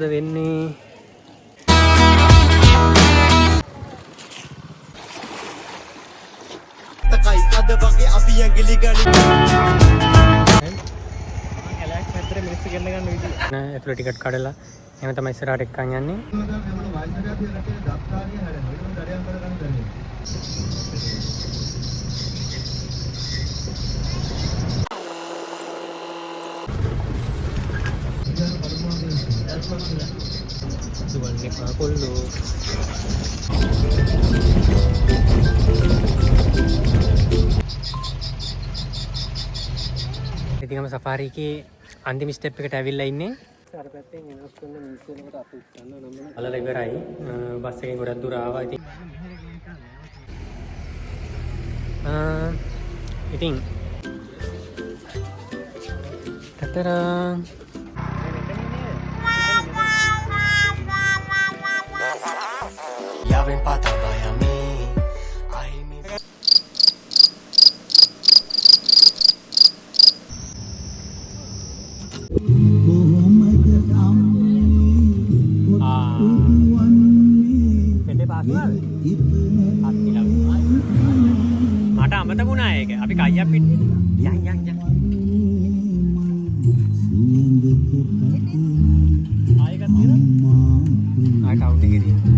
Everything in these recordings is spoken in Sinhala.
වෙන්නේ තකයි අද වගේ අපි ඇඟිලි ගනි කැලෑක් පැත්තට මිනිස්සු ගෙන්න ගන්න විදිහ නෑ ඒතර ටිකට් කඩලා එහෙම තමයි ඉස්සරහට එක්කන් යන්නේ දුවන්නේ පාකොල්ලෝ ඉතින් සෆාරි එකේ අන්තිම ස්ටෙප් එකට ඇවිල්ලා ඉන්නේ අර පැත්තෙන් එනස් කරන මිනිස්සු එනකොට අපි ගන්න නම් අල්ලලා ඉවරයි බස් එකෙන් ගොඩක් දුර ආවා ඉතින් තතරං yaven pata bayami aimi pede paswal atila mata amatakunna eka api kayya pit yang ආයෙ එකක් තියෙනවා ආයෙ කවුන්ට් එකේ තියෙනවා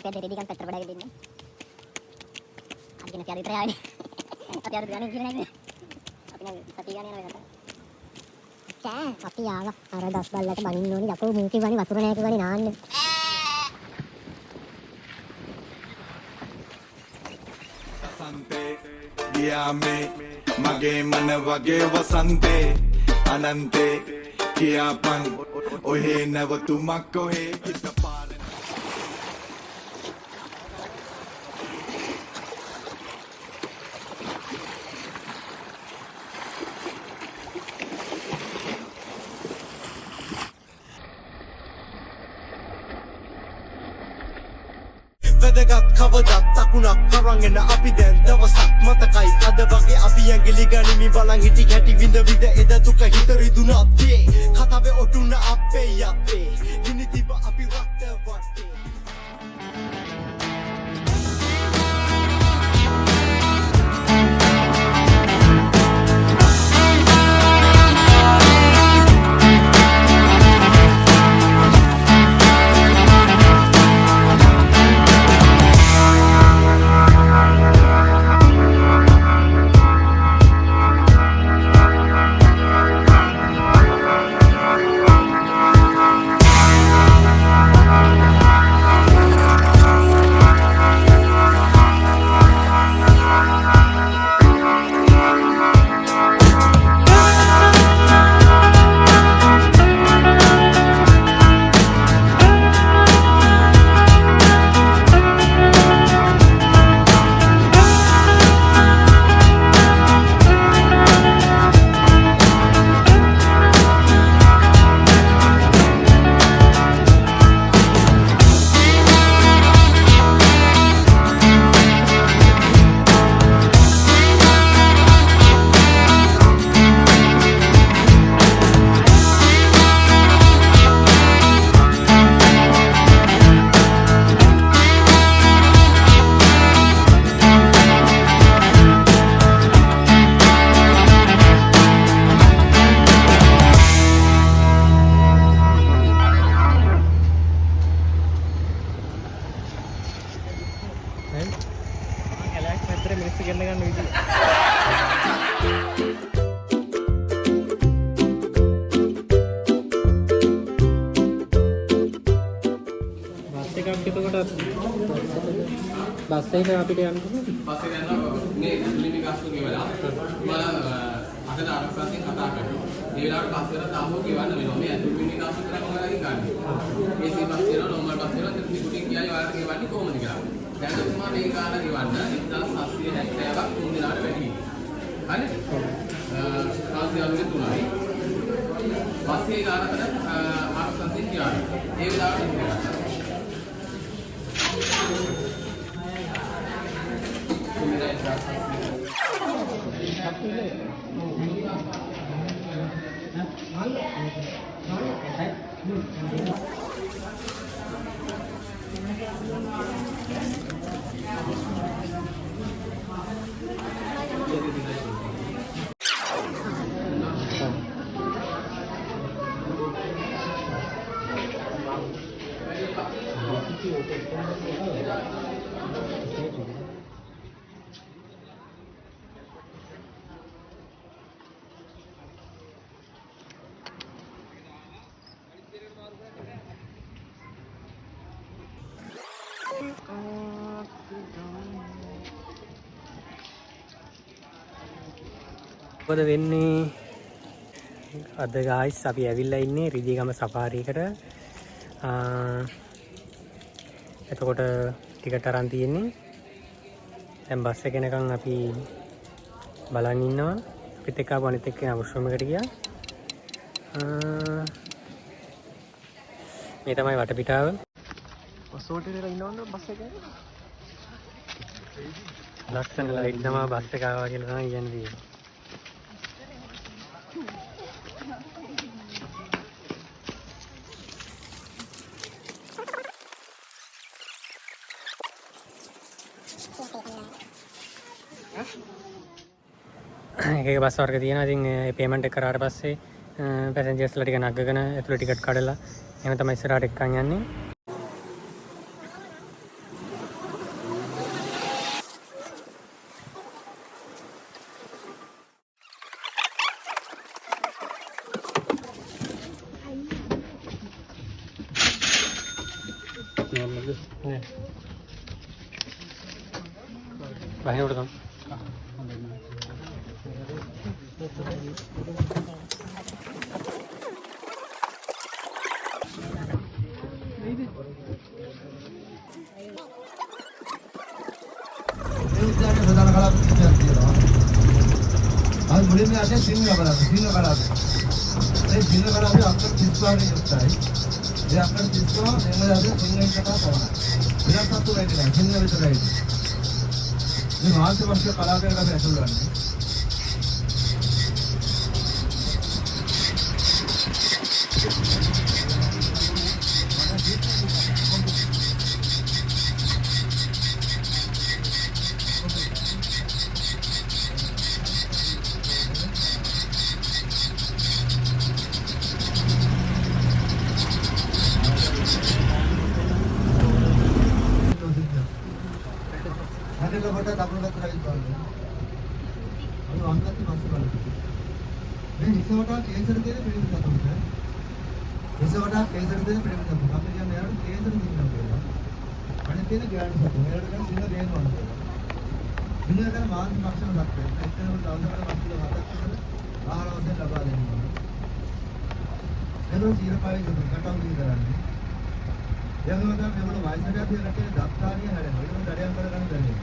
Pede kan Peter pada gini. Akhirnya cari terakhir. Tapi harus gani gini nih. Tapi nih setiap nih kata. Tapi ya lah, ada das bal itu bani noni, aku mungkin bani baturnya itu bani naan. Sante, diame, mage mana wage wasante, anante, kiapan, ohe navatumak ohe kita par. වැදගත් කවදත් තකුණක් කරගෙන අපි දැන් දවසක් මතකයි අද වගේ අපි ඇඟිලි ගනිමි බලන් හිටි කැටි විඳ විඳ එද දුක හිත රිදුනත් කතාවේ ඔටුන අපේ යත්තේ විනිතිබ අපි වට වටේ බස් එක අපිට යන්න පුළුවන්. බස් එක යනවා මේ ලිමිට් ගාස්තු ගෙවලා මම අද ආරක්ෂාවෙන් කතා කරනවා. මේ වෙලාවට බස් වල තාමෝ ගෙවන්න වෙනවා. මේ ලිමිට් ගාස්තු කරලා මොකලාගෙන් ගන්න. ඒසී බස් වෙනවා නෝමල් බස් වෙනවා ඉතින් ටිකුටින් ගියායි වාරට ගෙවන්නේ කොහොමද කියලා. දැන් තුමා මේ කාලා ගෙවන්න 1770ක් තුන් දිනාට වැඩි. හරිද? කාසියාලුගේ 3යි. බස් එකේ ගානකට ආරක්ෂාවෙන් ගියායි. ඒ වෙලාවට ඉන්නවා. මොකද වෙන්නේ අද ගායිස් අපි ඇවිල්ලා ඉන්නේ රිදීගම සෆාරි එකට. එතකොට ටිකට් අරන් තියෙන්නේ. දැන් බස් එක එනකන් අපි බලන් ඉන්නවා. අපිත් එක්ක ආපු අනිත් එක්කෙනා වොෂ්රූම් එකට ගියා. මේ තමයි වටපිටාව. ඔසෝටේට ඉන්නවද බස් එකේ? ලස්සන ලයිට් තමයි බස් එක ආවා කියලා තමයි කියන්නේ. එක බස් වර්ග තියෙනවා. ඉතින් ඒ පේමන්ට් එක කරාට පස්සේ පැසෙන්ජර්ස්ලා ටික නගගෙන ඇතුළේ ටිකට් කඩලා එහෙම තමයි ඉස්සරහට එක්කන් යන්නේ. बाहर उड़ आज मुलींनी असे तीन कलर ते तीन कलर आपलं चित्र आहे जे आपण चित्र सिंग වෙනත් සතු වැඩි නෑ සිංහ විතරයි. මේ මාංශ වස්තු කලාකරලා අපි ඇතුල් කරන්නේ. හැදෙන්න කොට දකුණු පැත්තට ඇවිත් බලන්න. අර අංකත් පස්සේ බලන්න. මේ හිසවටා කේසර දෙන පිළිම සතුන්ට. හිසවටා කේසර දෙන පිළිම සතුන්. අපි කියන්නේ යාළුවෝ කේසර දින්නම් කියලා. අනිත් තියෙන ගෑනු සතුන්. ඒකට කියන සිංහ දේනවා කියලා. සිංහ කරන මාංශ භක්ෂණ දක්වන. එතනම දවසකට වස්තුව හතක් විතර ආහාර වශයෙන් ලබා දෙනවා. එතකොට සීරපායි කටවුම් කරන්නේ. එයාම තමයි මේගොල්ලෝ වයසට යද්දී රටේ දත්තාරිය හැදෙනවා. ඒකම දඩයන් කරගන්න බැහැ.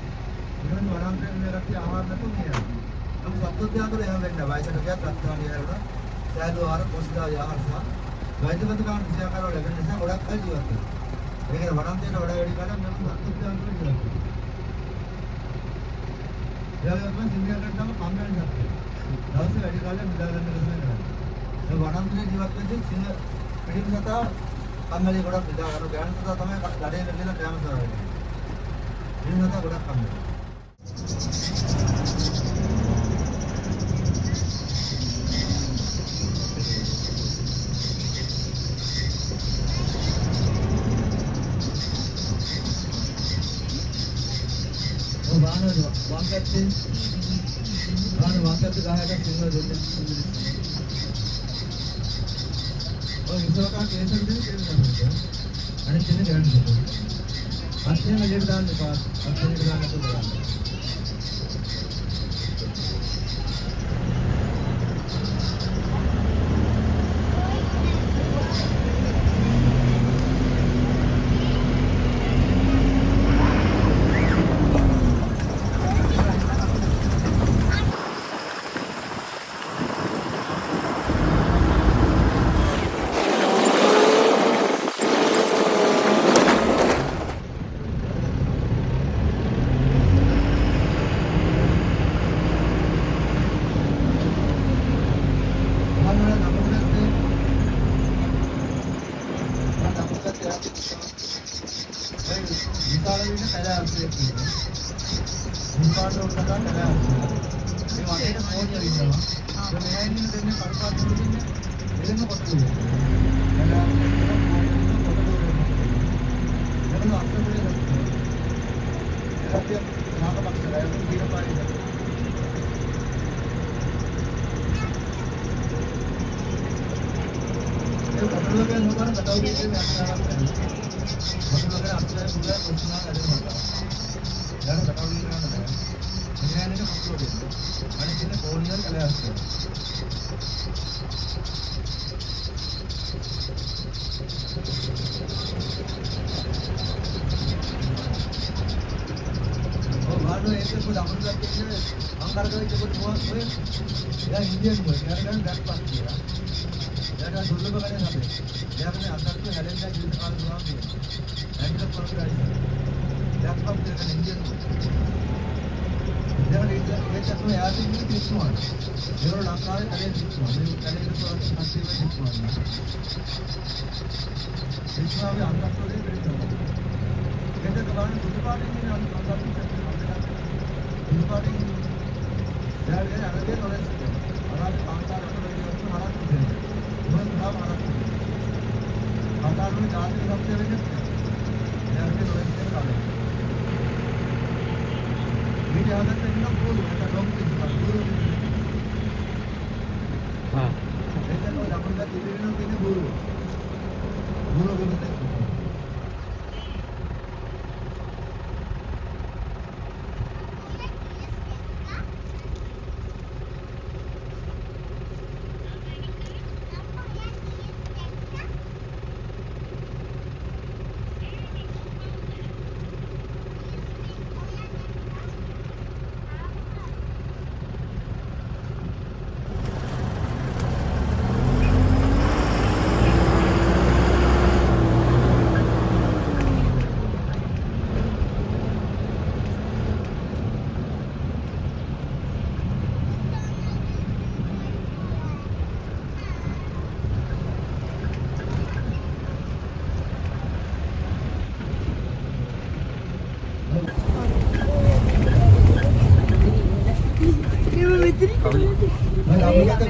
ඊළඟ වනාන්තරයෙන් මේ රටේ ආහාර නැතුව මේ යනවා. අපි සත්ත්වත්‍යාගල එහෙම වෙන්න වයසට ගියත් දත්තාරිය හැරුණා. සෑදු ආහාර පොෂ්ටිකාරී ආහාර සහ වෛද්‍යගත කාණ විෂයාකාරව ලැබෙන නිසා ගොඩක් අය ජීවත් වෙනවා. ඒකේ වනාන්තරයට වඩා වැඩි කාලයක් මේ සත්ත්වත්‍යාගල ජීවත් වෙනවා. එයාම සිංහලකට තම කම්මැලි සත්ත්වය. දවසේ වැඩි කාලයක් නිදා ගන්න කරනවා. ඒ වනාන්තරයේ ජීවත් වෙද්දී සිංහ පිළිම සතා කම්මැලි ගොඩක් නිදා ගන්න ගෑනු සතා තමයි ගඩේට ගිහලා කෑම සොයන්නේ. පිළිම සතා ගොඩක් කම්මැලි. වංගත්තේ වංගත්තේ ගහකට සිංහ දෙන්නේ. ඔය ඉස්සරහට කේසර දෙන්නේ කියලා. අනිත් දෙන්නේ ගෑනු සතා. අත්යෙන් එළියට දාන්න එපා. අත්යෙන් එළියට දාන්න එපා.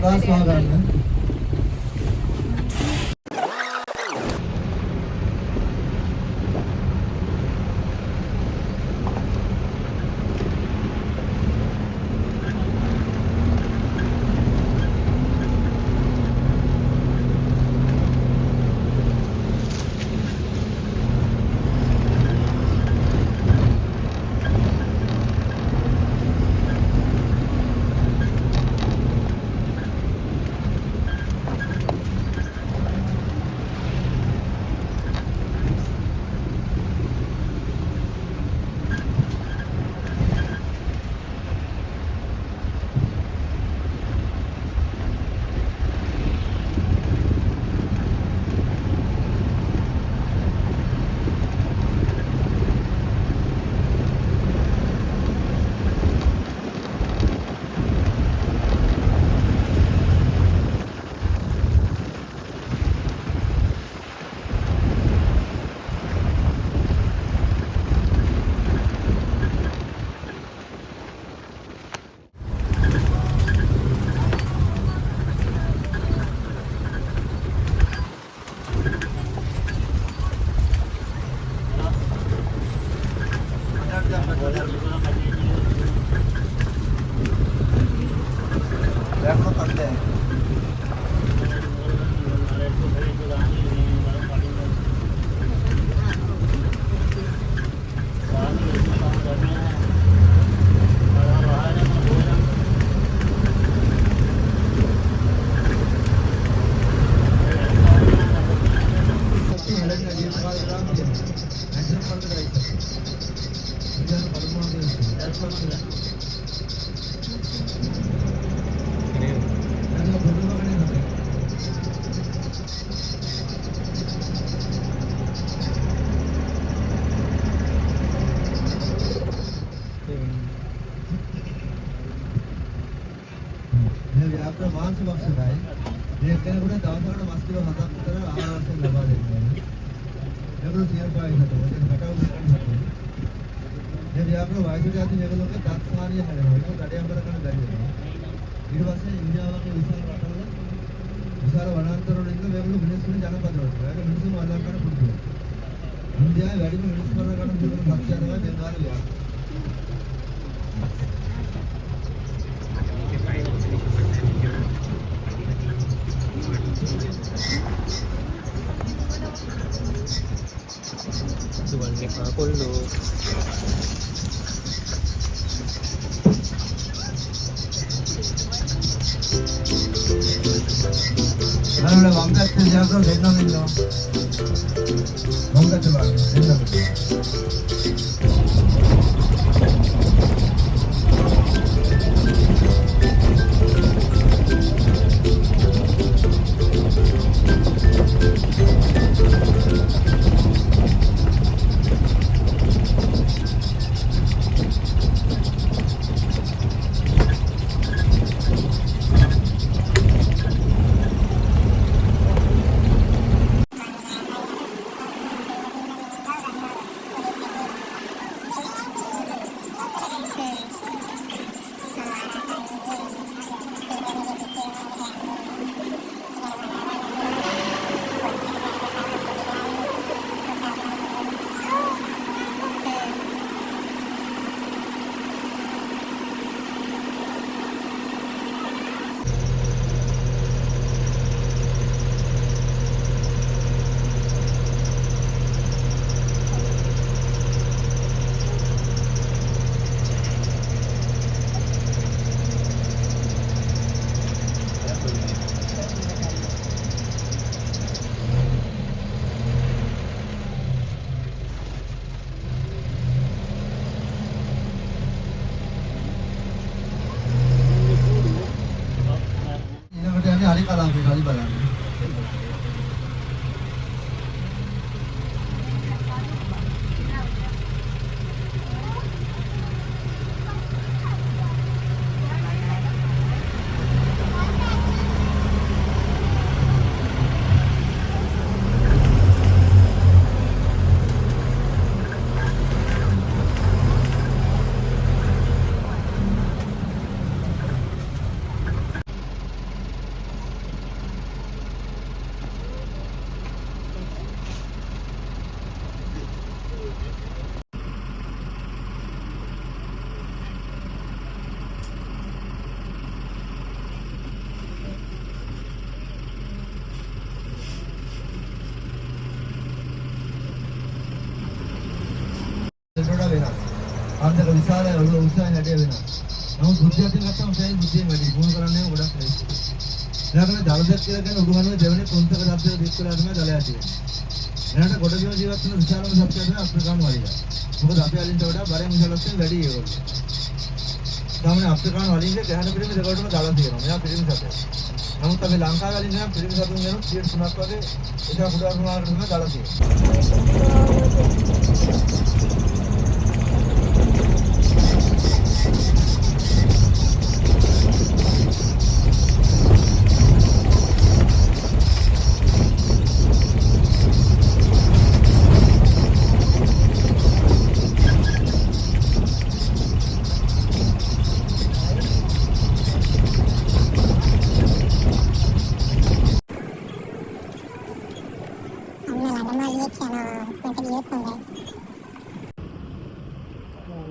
අදහස් වහගන්න. අපේ මාංශ භක්ෂකයි. මේ කෙනෙකුට දවසකට මස් කිලෝ 7ක් විතර ආහාර වශයෙන් ලබා දෙනවා. ඒගොල්ලෝ සියල් පායි හදනවා. ඒක කටවුම් කරනවා. මේ ව්‍යාප්‍ර වයසට යති මේගොල්ලෝගේ දක්ෂානිය හැදෙනවා. ඒක කඩයම් කරගන්න බැරි වෙනවා. ඊට පස්සේ ඉන්දියාවේ විශාල රටවල විශාල වනාන්තර වල ඉන්න මේගොල්ලෝ මිනිස්සුන් ජනපද වලට. ඒක මිනිස්සුන් අල්ලන් ගන්න පුරුදු. ඉන්දියාවේ වැඩිම මිනිස්සු මරණ ගන්න පුළුවන් සත්‍යය තමයි දැන් කාලේ ව්‍යාප්‍ර. Suwangi Pakullo. Ano wangkat siya ko dito nilo. Wangkat ba? Dito. දෙක විශාල ඔළුව උස්සන හැඩය වෙනවා. නමුත් බුද්ධිය අතින් ගත්තම උසයි බුද්ධියෙන් වැඩි. මොන කරන්නේ ගොඩක් ලේසි. ඊළඟට ජලජත් කියලා කියන උඩුහනුවේ දෙවෙනි කුංචක සබ්දයේ දික් වෙලා තමයි ජලය ඇති වෙන්නේ. ඊළඟට ගොඩබිම ජීවත් වෙන විශාලම සත්ත්වය තමයි අප්‍රිකානු වලිග. මොකද අපේ වලින්ට වඩා බරෙන් විශාලත්වයෙන් වැඩි ඒගොල්ලෝ. ගාමනේ අප්‍රිකානු වලින්ගේ ගැහණු පිළිම දෙකටම ජල තියෙනවා. මෙයා පිළිම සතේ. නමුත් අපි ලංකාවේ වලින් නම් පිළිම සතුන් වෙන 3ක් වගේ ඒක පුඩාරුමාකට තමයි ජල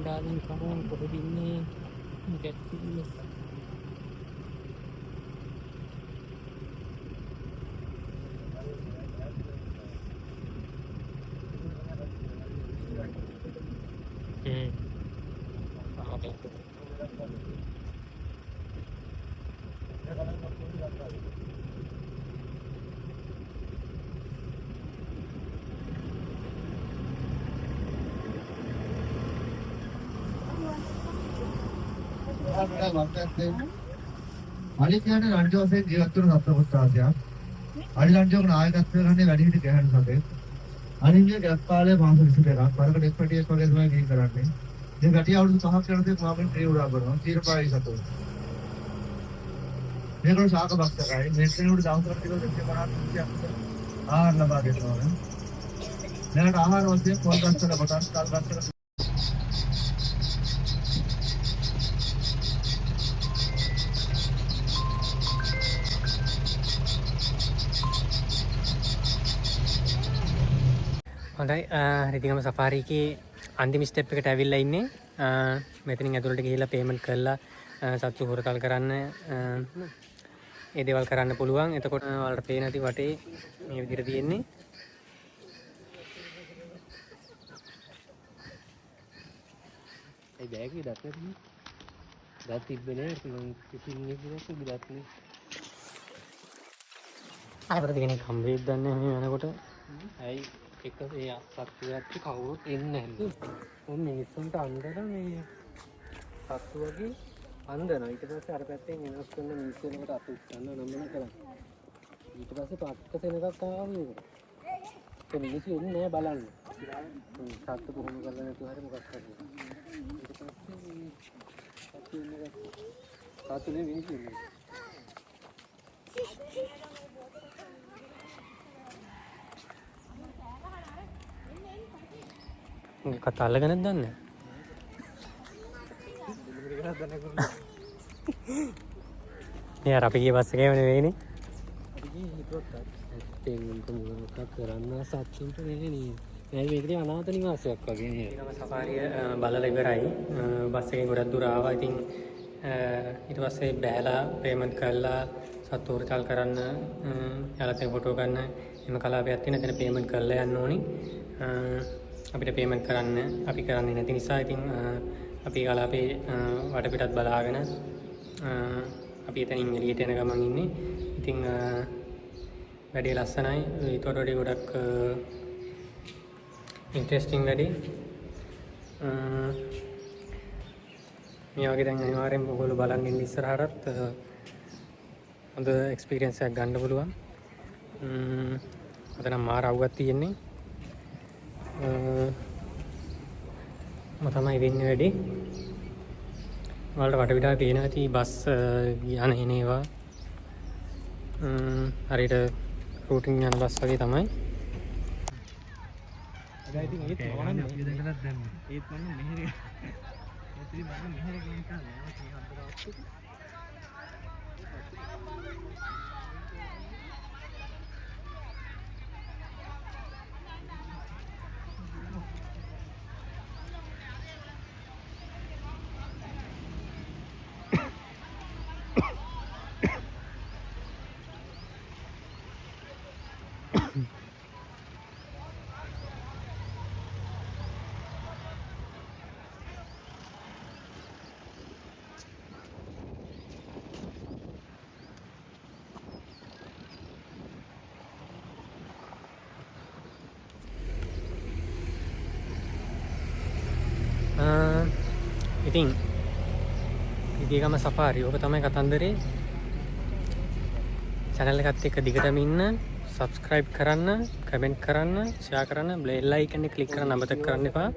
Dalam kawan pada bini get pilih. අලිකයන්ට රංජු වශයෙන් ජීවත් වන සත්ත්ව කොටසක්. අලි රංජුවක නායකත්වය ගන්නේ වැඩිහිටි ගැහැණු සතෙක්. අලින්ගේ ගැස් කාලය මාස 22ක්. වරකට එක් පැටියෙක් වගේ තමයි ගිහින් කරන්නේ. මේ ගැටිය අවුරුදු 5ක් යනතෙක් මාගෙන් ත්‍රි උරා කරනවා. තීරපායි සතෝ. මේකට ශාක භක්තකයි. මේ කෙනෙකුට දවසකට කිලෝ 250ක් ආහාර ලබා දෙනවා. දැනට ආහාර වශයෙන් පොල් ගස්වල කොටස් කල් ගස්වල හොඳයි රිතිගම සෆාරි එකේ අන්තිම ස්ටෙප් එකට ඇවිල්ලා ඉන්නේ. මෙතනින් ඇතුළට ගිහිල්ලා පේමන්ට් කරලා සත්තු හොරතල් කරන්න ඒ දේවල් කරන්න පුළුවන්. එතකොට ඔයාලට පේන ඇති වටේ මේ විදිහට තියෙන්නේ. ඒ බෑග් එක දැක්කද? දැක් තිබ්බේ නෑ. කිසිම නිදියක් තිබුණත් නෑ. අරකට දෙන්නේ කම්බේක් දන්නේ මේ යනකොට. ඇයි එක ඒ සත්තුවත් කවුරුත් එන්නේ නැහැ. උන් මිනිස්සුන්ට අන්දර මේ සත්තු වගේ අන්දනවා. ඊට පස්සේ අර පැත්තෙන් වෙනස් කරන මිනිස්සුන්ට අත උස්සන්න නම්මන කරා. ඊට පස්සේ පක්ක සෙනගක් ආවා මේකට. ඒ මිනිස්සු එන්නේ නැහැ බලන්න. සත්තු කොහොම කරලා නැතුව හරි මොකක් හරි. ඊට පස්සේ සත්තු ඉන්නේ සත්තුනේ මිනිස්සු ඉන්නේ. කතා අල්ලගෙන දන්නේ නැහැ. අපි ගිය බස් එකේම නෙවෙයිනේ. අපි ගියේ හිතුවත් ඇත්තෙන්ම මොකක් කරන්න සත්තුන්ට නෙවෙයි. මේ මේකේ අනාථ නිවාසයක් වගේ නේද? ඊටම සෆාරිය බලලා ඉවරයි. බස් එකෙන් ගොඩක් දුර ආවා. ඉතින් ඊට පස්සේ බෑලා පේමන්ට් කරලා සත්තු හොරතල් කරන්න යාලත් ෆොටෝ ගන්න එම කලාපයක් තියෙන. එතන පේමන්ට් කරලා යන්න ඕනි. අපිට පේමන්ට් කරන්න අපි කරන්නේ නැති නිසා ඉතින් අපි කලාපේ වටපිටත් බලාගෙන අපි එතනින් එළියට එන ගමන් ඉන්නේ. ඉතින් වැඩේ ලස්සනයි. ඊට වඩා ගොඩක් ඉන්ටරෙස්ටිං වැඩේ. මේ වගේ දැන් අනිවාර්යෙන්ම ඔයගොල්ලෝ බලන් ඉන්න ඉස්සරහටත් හොඳ එක්ස්පීරියන්ස් එකක් ගන්න පුළුවන්. අද නම් මාර අවුවක් තියෙන්නේ. තමයි වෙන්නේ වැඩි. වලට වටපිටා පේන ඇති බස් යන එන ඒවා හරියට රූටින් යන බස් වගේ තමයි. හැබැයි ඉතින් ඒත් මොනවද අපි දැකලත් දැම්මේ. ඒත් මම මෙහෙර ඇතුලේ බලන්න මෙහෙර ගිහින් තමයි ඉතින් ඉදිගම සෆාරි ඔබ තමයි කතන්දරේ. channel එකත් එක්ක දිගටම ඉන්න. subscribe කරන්න, comment කරන්න, share කරන්න, bell icon එක click කරන්න අමතක කරන්න එපා.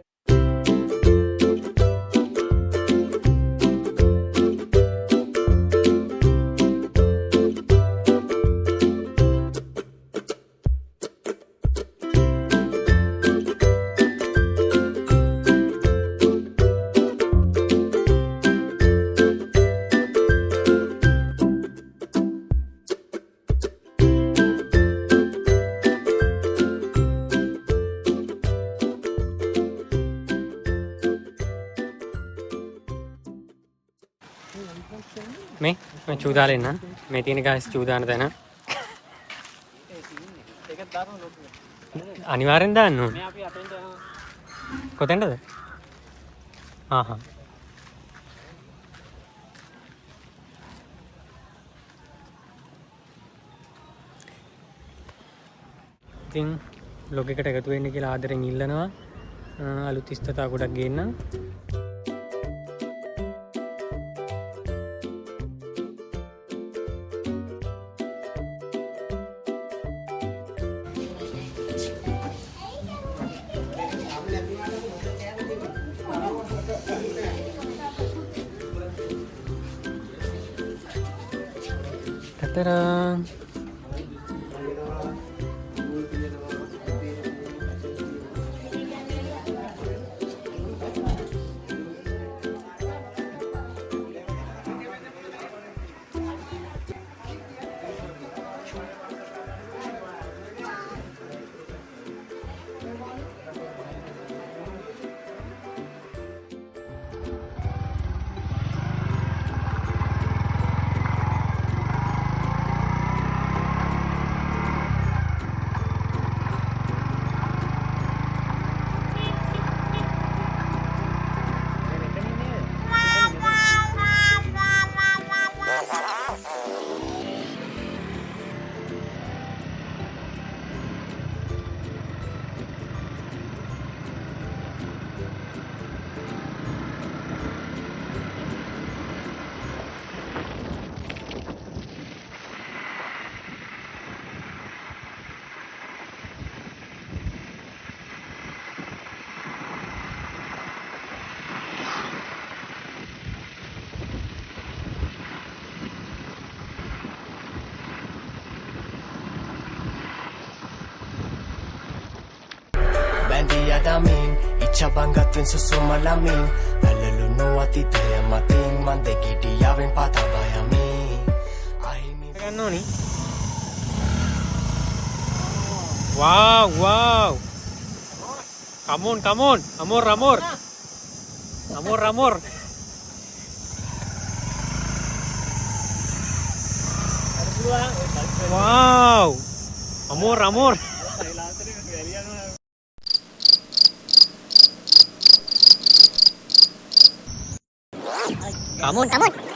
මේ චූදාල එන්න මේ තියෙන ගාස් චූදාන තැන අනිවාර්යෙන් දාන්න ඕනේ. කොතෙන්ද? ඉතින් බ්ලොග් එකට එකතු වෙන්න කියලා ආදරෙන් ඉල්ලනවා. අලුත් ස්ථතා ගොඩක් ගේන්න. Ta-da! Yadamin, ichabangatwin susumalamin Nalaluno at itayamatin Mandegidi yawin patabayamin Ano ni? Wow, wow. Come on. Amor. Wow. Amor. Come on.